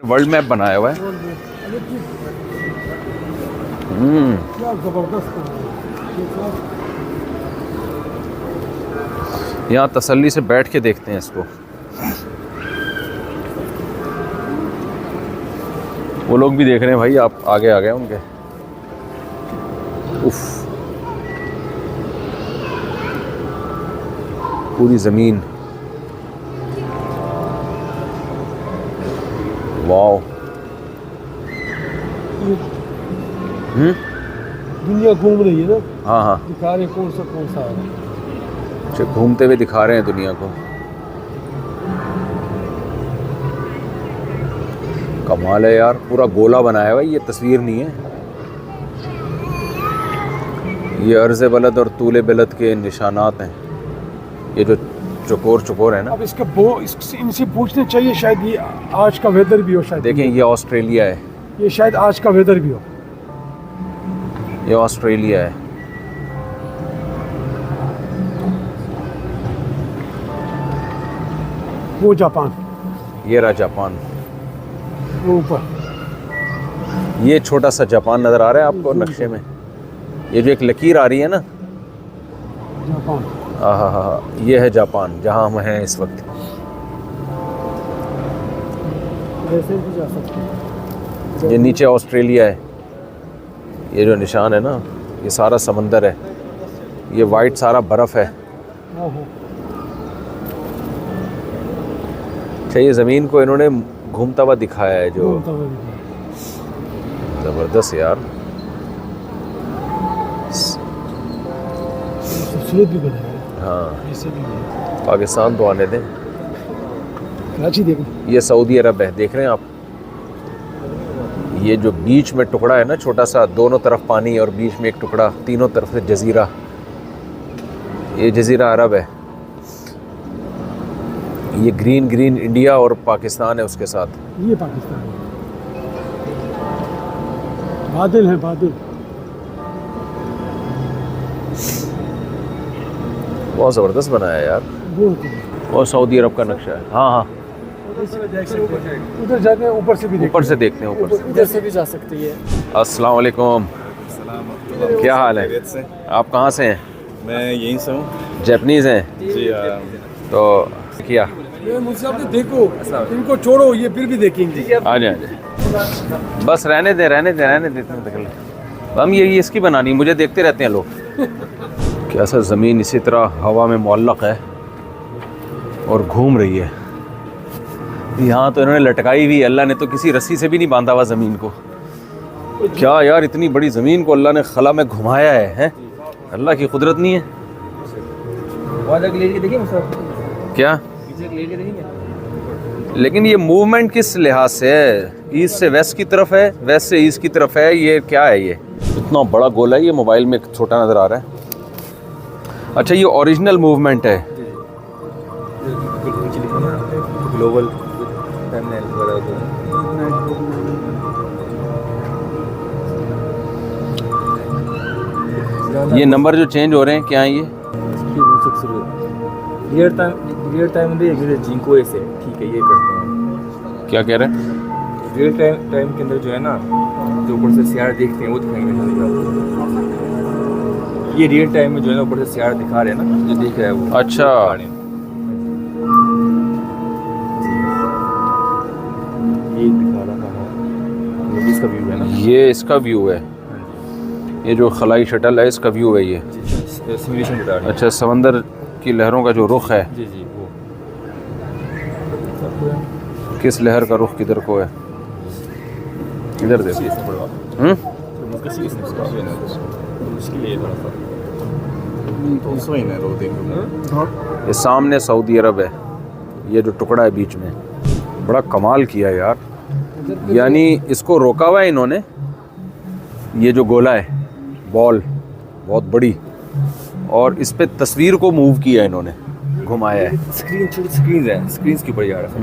World map बनाया हुआ है। क्या जबरदस्त यहाँ तसल्ली से बैठ के देखते हैं इसको। वो लोग भी देख रहे हैं भाई, आप आगे आ गए उनके। उफ, पूरी ज़मीन, वाओ। दुनिया घूम रही है ना। हाँ हाँ, दिखा रहे कौन सा है। अच्छा, घूमते हुए दिखा रहे हैं दुनिया को। कमाल है यार, पूरा गोला बनाया हुआ है, ये तस्वीर नहीं है। ये अर्ज़ बलद और तूले बलद के निशानात हैं, ये जो चकोर चकोर है ना। अब इनसे पूछने चाहिए, शायद ये आज का वेदर भी हो। शायद देखें, ये ऑस्ट्रेलिया है, ये शायद आज का वेदर भी हो। ये ऑस्ट्रेलिया है। वो जापान, ये रहा जापान। वो ऊपर ये छोटा सा जापान नज़र आ रहा है आपको नक्शे में। ये जो एक लकीर आ रही है ना, जापान। हाँ, ये है जापान जहाँ हम हैं इस वक्त। ऐसे भी जा सकते हैं। ये नीचे ऑस्ट्रेलिया है, ये जो निशान है ना, ये सारा समंदर है, ये वाइट सारा बर्फ़ है। अच्छा, ये ज़मीन को इन्होंने घूमता हुआ दिखाया है, जो ज़बरदस्त यार। खूबसूरत भी बना है। हाँ, ऐसे भी है। पाकिस्तान तो आने दें। कराची देख, ये सऊदी अरब है, देख रहे हैं आप। ये जो बीच में टुकड़ा है ना छोटा सा, दोनों तरफ पानी और बीच में एक टुकड़ा, तीनों तरफ से जजीरा, ये जजीरा अरब है। ये ग्रीन ग्रीन इंडिया और पाकिस्तान है उसके साथ। ये पाकिस्तान है। बादल है, बादल। बहुत ज़बरदस्त बनाया है यार। और सऊदी अरब का नक्शा है। हाँ हाँ, उधर जाते हैं, ऊपर से भी ऊपर से देखते हैं, ऊपर से। उधर से भी जा सकती है। अस्सलाम वालेकुम, क्या हाल है? आप कहाँ से हैं? मैं यहीं से हूँ। जापानीज़ हैं जी। तो क्या मुझसे आपने देखो, इनको छोड़ो, ये फिर भी देखेंगे। आ जाए, बस रहने देते हैं। हम ये इसकी बनानी, मुझे देखते रहते हैं लोग। कैसा ज़मीन इसी तरह हवा में मुअल्लक़ है और घूम रही है। यहाँ तो इन्होंने लटकाई हुई, अल्लाह ने तो किसी रस्सी से भी नहीं बांधा हुआ ज़मीन को। क्या यार, इतनी बड़ी ज़मीन को अल्लाह ने खला में घुमाया है? अल्लाह की कुदरत नहीं है क्या? लेकिन ये मूवमेंट किस लिहाज से है? ईस्ट से वेस्ट की तरफ है, वेस्ट से ईस्ट की तरफ है, ये क्या है? ये इतना बड़ा गोला है, ये मोबाइल में छोटा नज़र आ रहा है। अच्छा, ये ओरिजिनल मूवमेंट है। ग्लोबल ये नंबर जो चेंज हो रहे हैं, क्या है ये? रियल टाइम में जिनको ऐसे ठीक है, ये करते हैं। क्या कह रहे हैं? रियल टाइम के अंदर जो है ना, जो ऊपर से सियार देखते हैं वो दिखाएंगे। ये रियल टाइम में जो है ना, ऊपर से सियार दिखा रहे हैं ना, जो देख रहा है वो। अच्छा, ये दिखा रहा है, इसका व्यू है ना, ये इसका व्यू है। ये जो खलाई शटल है, इसका व्यू है ये। सिमुलेशन बता रहे हैं। अच्छा, समंदर की लहरों का जो रुख है, जी जी, वो किस लहर का रुख किधर को है? इधर देखिए। ये सामने सऊदी अरब है, ये जो टुकड़ा है बीच में, बड़ा कमाल किया यार। यानी इसको रोका हुआ है इन्होंने, ये जो गोला है, बॉल बहुत बड़ी, और इस पे तस्वीर को मूव किया इन्होंने, घुमाया है। स्क्रीन है, स्क्रीन के ऊपर जा रहा है।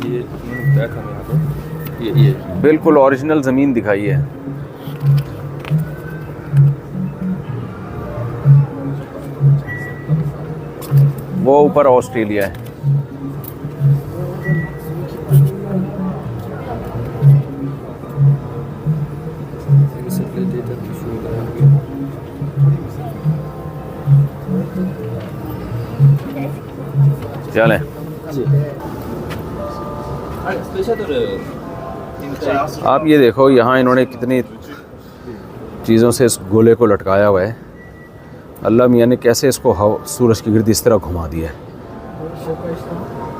ये बताया था यहाँ पर, ये बिल्कुल ओरिजिनल ज़मीन दिखाई है। वो ऊपर ऑस्ट्रेलिया है। चलें। आप ये देखो यहाँ इन्होंने कितनी चीज़ों से इस गोले को लटकाया हुआ है। अल्लाह मियाँ ने कैसे इसको सूरज की गिर्द इस तरह घुमा दिया है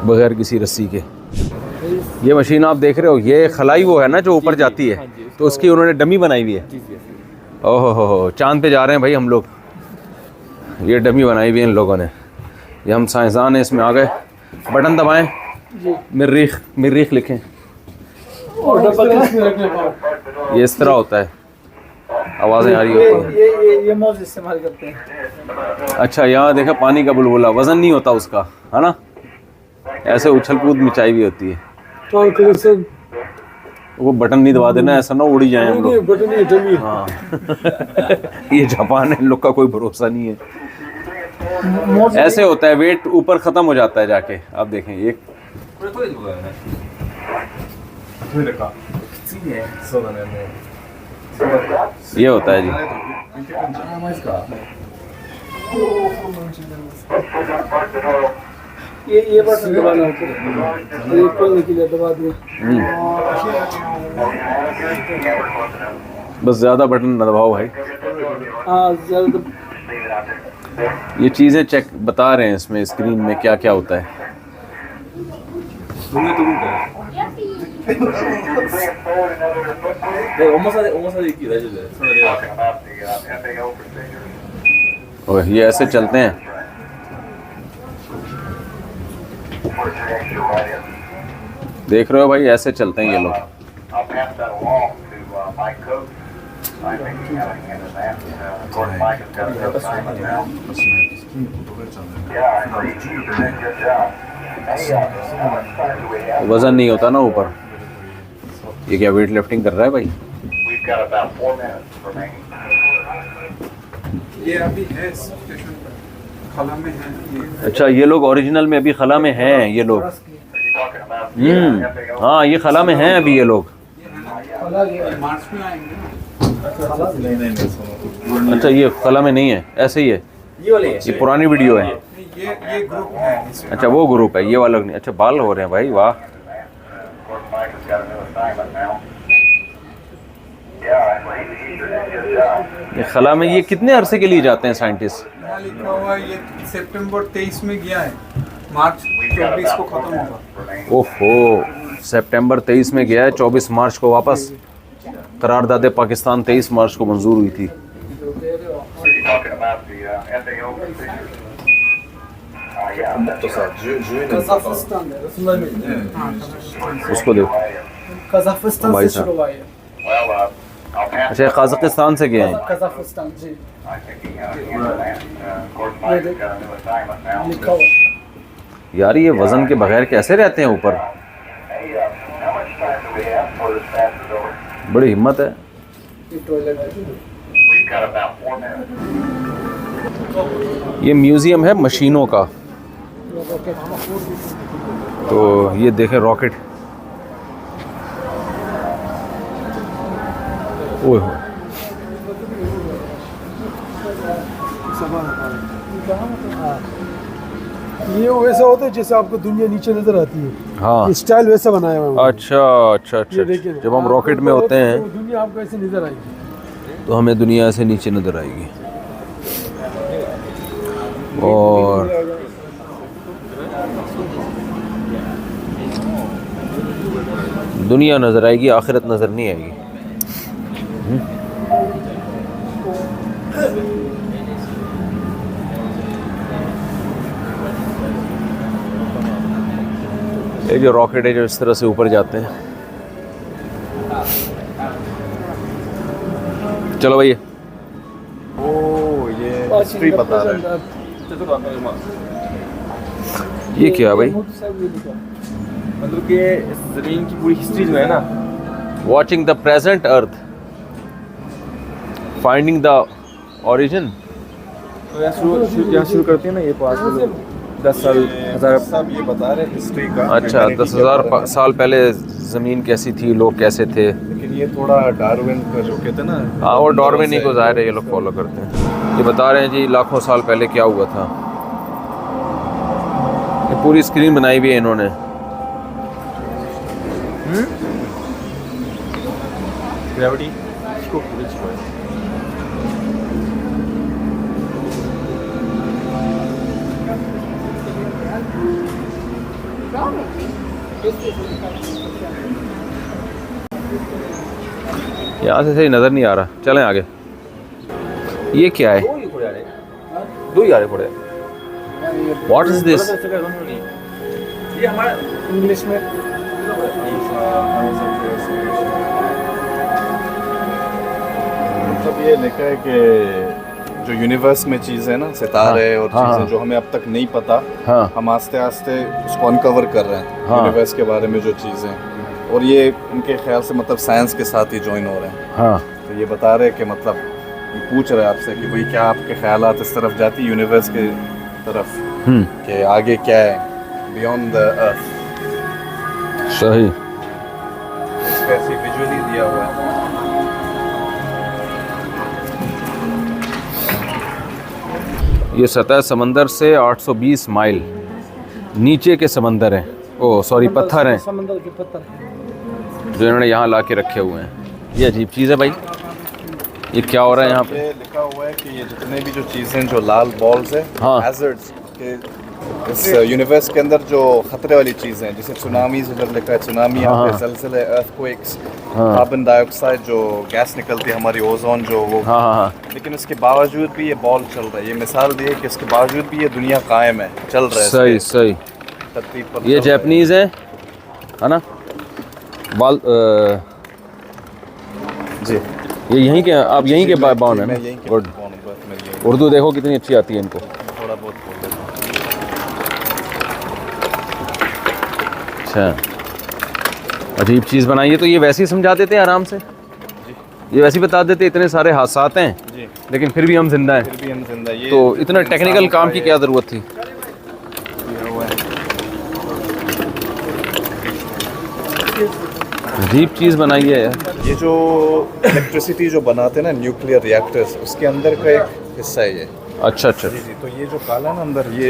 बगैर किसी रस्सी के। ये मशीन आप देख रहे हो, ये खलाई वो है ना जो ऊपर जाती है, तो उसकी उन्होंने डमी बनाई हुई है। ओहो हो, चांद पे जा रहे हैं भाई हम लोग। ये डमी बनाई हुई है इन लोगों ने। ये हम साइंसदान हैं, इसमें आ गए। बटन दबाएं, मरीख मरीख लिखें। ये इस तरह होता है, आवाज़ें आ रही होती हैं। ये मौज इस्तेमाल करते हैं। अच्छा, यहाँ देखा पानी का बुलबुला, वज़न नहीं होता उसका, है ना, ऐसे उछल कूद मचाई हुई होती है। वो बटन नहीं दबा देना, ऐसा ना उड़ी जाए हम लोग। बटन नहीं डमी। हाँ ये जापान है, इन लोग का कोई भरोसा नहीं है। ऐसे होता है, वेट ऊपर ख़त्म हो जाता है जाके। आप देखें एक ये होता है जी। ये बटन दबाना होता है, ये खोलने के लिए दबा दिए। बस ज़्यादा बटन न दबाओ भाई। हाँ ज़्यादा। ये चीज़ें चेक बता रहे हैं इसमें स्क्रीन में क्या क्या होता है। और ये ऐसे चलते हैं। देख रहे हो भाई, ऐसे चलते हैं ये लोग। वजन नहीं होता ना ऊपर। ये क्या वेट लिफ्टिंग कर रहा है भाई? ये अभी है स्टेशन पर, खला में है ये। अच्छा, ये लोग ओरिजिनल में अभी खला में हैं ये लोग। हाँ, ये खला में हैं अभी ये लोग। मार्च में आएंगे ना। अच्छा, ये खला में नहीं है, ऐसे ही है। ये पुरानी वीडियो है। ये ग्रुप है इसमें। अच्छा, वो ग्रुप है, ये वाला नहीं। अच्छा, बाल हो रहे हैं भाई, वाह। ये खला में ये कितने अरसे के लिए जाते हैं साइंटिस्ट? यहाँ लिखा हुआ है ये सितंबर 23 में गया है, मार्च 24 को खत्म होगा। ओहो, सितंबर 23 में गया है, 24 मार्च को वापस। करारदाद पाकिस्तान 23 मार्च को मंजूर हुई थी। कजाकिस्तान उसको देखो कजाकिस्तान भाई से साहब। शुरू हुआ है। अच्छा, कजाकिस्तान से गए हैं। कजाकिस्तान जी लिखा हुआ। यार, ये वजन के बगैर कैसे रहते हैं ऊपर? बड़ी हिम्मत है। ये टॉयलेट है। ये म्यूजियम है मशीनों का। तो ये देखें रॉकेट। ओए हो, ये वैसा होता है जैसे आपको दुनिया नीचे नजर आती है। हाँ। ये स्टाइल वैसा बनाया हुआ है। अच्छा अच्छा अच्छा, ये देखिए, जब हम रॉकेट में होते हैं तो दुनिया आपको ऐसे नजर आएगी। तो हमें दुनिया से नीचे नजर आएगी। और दुनिया नजर आएगी, आखिरत नजर नहीं आएगी। ये जो रॉकेट है जो इस तरह से ऊपर जाते हैं। चलो भैया, हिस्ट्री बता रहा है। ये क्या है भाई? मतलब कि ज़मीन की पूरी हिस्ट्री जो है ना, watching the present earth, finding the origin. तो यहाँ शुरू करते हैं ना, ये 10 साल 1000 सब ये बता रहे हिस्ट्री का। अच्छा, 10,000 साल पहले ज़मीन कैसी थी, लोग कैसे थे। लेकिन ये थोड़ा डार्विन का जो कहते हैं ना, हाँ, वो डार्विन को ज़ाहिर है ये लोग फॉलो करते हैं। ये बता रहे हैं जी लाखों साल पहले क्या हुआ था। ये पूरी स्क्रीन बनाई हुई है इन्होंने। ग्रेविटी इसको पूरी छोड़। यहाँ से सही नज़र नहीं आ रहा, चलें आगे। ये क्या है? दो ही आ रहे पड़े। What is this? ये हमारा इंग्लिश में मतलब ये लिखा है कि जो यूनिवर्स में चीज़ें हैं ना, सितारे और हाँ, चीज़ें हाँ। जो हमें अब तक नहीं पता, हाँ हम आस्ते आस्ते उसको अनकवर कर रहे हैं। हाँ। यूनिवर्स के बारे में जो चीज़ें हैं, और ये इनके ख्याल से मतलब साइंस के साथ ही ज्वाइन हो रहे हैं। हाँ तो ये बता रहे हैं कि मतलब ये पूछ रहे हैं आपसे कि भाई क्या आपके ख्यालात इस तरफ जाती है यूनिवर्स के तरफ, कि आगे क्या है बियॉन्ड द अर्थ। सही। कैसी विजुअली दिया हुआ है। ये सतह समंदर से 820 माइल नीचे के समंदर हैं, ओ सॉरी पत्थर हैं समंदर के पत्थर। जो इन्होंने यहाँ ला के रखे हुए हैं। ये अजीब चीज़ है भाई, ये क्या हो रहा है यहाँ पे? ये लिखा हुआ है कि ये जितने भी जो चीज़ें जो लाल बॉल्स हैं, हाँ। हैजर्ड्स के इस यूनिवर्स के अंदर जो खतरे वाली चीज़ें हैं, जैसे सुनामीज उधर लिखा है, सुनामी हाँ, यहाँ पे, हाँ। ज़लज़ले, अर्थक्वेक्स, हाँ। कार्बन डाइऑक्साइड जो गैस निकलती है हमारी, ओजोन जो वो, हाँ हाँ हाँ लेकिन उसके बावजूद भी ये बॉल चल रहा है। ये मिसाल दी है कि इसके बावजूद भी ये दुनिया कायम है, चल रहा है सही इसके सही। तरतीब पर ये चल रहा है। जैपनीज़ है ना? बाल जी, ये यहीं के, आप यहीं के बाउन है ना? मैं यहीं के गुड। बाउन हूँ, बस मैं यहीं उर्दू देखो कितनी अच्छी आती है इनको। थोड़ा बहुत बोल देता हूँ। अच्छा, अजीब चीज़ बनाई है। तो ये वैसे ही समझा देते हैं आराम से, ये वैसे ही बता देते इतने सारे हादसात हैं, जी, लेकिन फिर भी हम जिंदा हैं। फिर भी हम जिंदा। ये तो इतना टेक्निकल इंसान काम का की ये क्या ज़रूरत थी? किया हुआ है। अजीब चीज़ बनाई है यार। ये जो इलेक्ट्रिसिटी जो बनाते हैं ना, न्यूक्लियर रिएक्टर्स, उसके अंदर का एक हिस्सा है ये। अच्छा अच्छा। जी, तो ये जो काला है ना अंदर, ये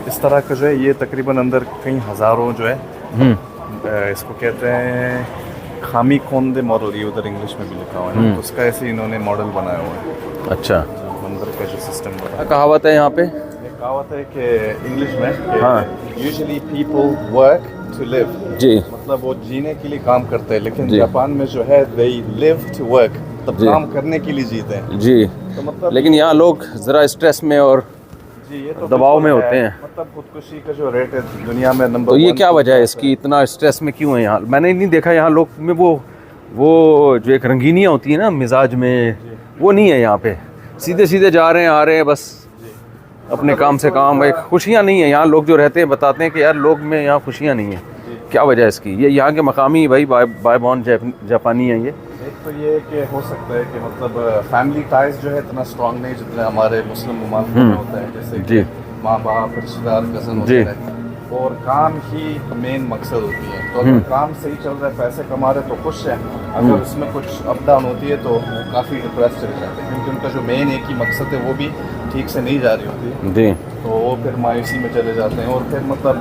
इस तरह का जो है, ये तकरीबन अंदर कई हज़ारों जो है, इसको कहते हैं खामी खोंदे मॉडल, ये उधर इंग्लिश में भी लिखा हुआ है ना, तो उसका ऐसे इन्होंने मॉडल बनाया हुआ है अच्छा, अंदर का जो सिस्टम क्या बना। कहावत है यहाँ पे? ये कहावत है कि इंग्लिश में, हाँ। Usually people work to live, जी मतलब वो जीने के लिए काम करते हैं, लेकिन जी। जापान में जो है दे लिव टू वर्क, तब जी। काम करने के लिए जीते हैं। जी, तो मतलब लेकिन यहाँ लोग ज़रा स्ट्रेस में और जी, ये तो दबाव में बिल्कुल होते है। हैं। मतलब खुदकुशी का जो रेट है दुनिया में नंबर तो ये 1 क्या वजह है इसकी, इतना स्ट्रेस में क्यों है यहाँ? मैंने नहीं देखा यहाँ लोग में वो जो एक रंगीनियाँ होती है ना मिजाज में, वो नहीं है यहाँ पे। सीधे सीधे जा रहे हैं, आ रहे हैं, बस अपने काम से काम। एक खुशियाँ नहीं है यहाँ। लोग जो रहते हैं बताते हैं कि यार लोग में यहाँ खुशियाँ नहीं है। क्या वजह है इसकी? ये यहाँ के मकामी भाई बाय बॉर्न जापानी हैं ये। एक तो ये कि हो सकता है कि मतलब फैमिली टाइज जो है इतना स्ट्रांग नहीं जितना हमारे मुस्लिम ममालिक में होता है, जैसे जी। कि माँ बाप, रिश्तेदार, कज़न जी। होते हैं, और काम ही मेन मकसद होती है। तो अगर काम सही चल रहा है, पैसे कमा रहे तो खुश है, अगर उसमें कुछ अप डाउन होती है तो काफ़ी डिप्रेस चले जाते हैं, क्योंकि उनका जो मेन एक ही मकसद है वो भी ठीक से नहीं जा रही होती है, जी तो वो फिर मायूसी में चले जाते हैं, और फिर मतलब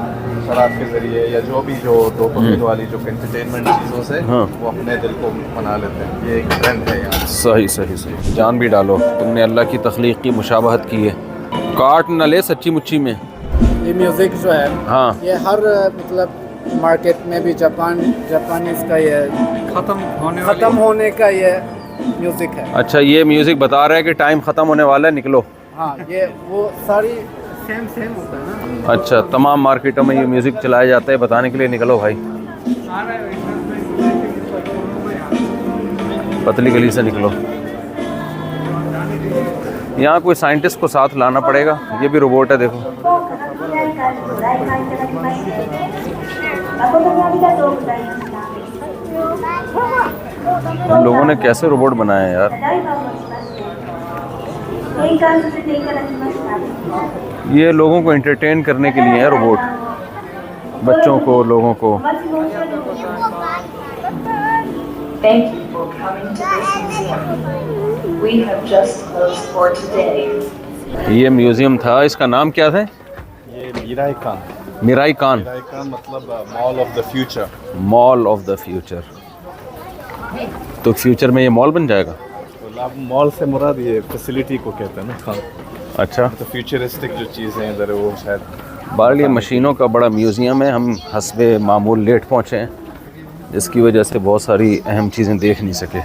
शराब के ज़रिए या जो भी जो डोपामिन वाली जो एंटरटेनमेंट चीज़ों से हाँ। वो अपने दिल को मना लेते हैं। ये एक ट्रेंड है यहाँ। सही सही सही। जान भी डालो, तुमने अल्लाह की तख्लीक की मुशाबहत की है। काट न ले सच्ची मुच्ची में। ये म्यूज़िक जो है, हाँ ये हर मतलब मार्केट में भी जापानीज़ का ये ख़त्म होने का ये म्यूज़िक है। अच्छा, ये म्यूज़िक बता रहा है कि टाइम ख़त्म होने वाला है, निकलो। हाँ, ये वो सारी सेम होता है ना। अच्छा, तमाम मार्केटों में ये म्यूज़िक चलाया जाता है बताने के लिए, निकलो भाई, पतली गली से निकलो। यहाँ कोई साइंटिस्ट को साथ लाना पड़ेगा। ये भी रोबोट है, देखो। इन लोगों ने कैसे रोबोट बनाया है यार। ये लोगों को एंटरटेन करने के लिए है रोबोट, बच्चों को, लोगों को। Thank you for coming to this museum. We have just closed for today. ये म्यूज़ियम था, इसका नाम क्या था? ये मीराई खान मीराई खान मतलब mall of the future. Mall of the future. तो फ्यूचर में ये मॉल बन जाएगा? तो मॉल से मुराद ये फैसिलिटी को कहते हैं ना खान। अच्छा, तो फ्यूचरिस्टिक जो चीज़ें इधर है वो शायद। बहरहाल ये मशीनों का बड़ा म्यूज़ियम है। हम हस्बे मामूल लेट पहुँचे हैं, जिसकी वजह से बहुत सारी अहम चीज़ें देख नहीं सके।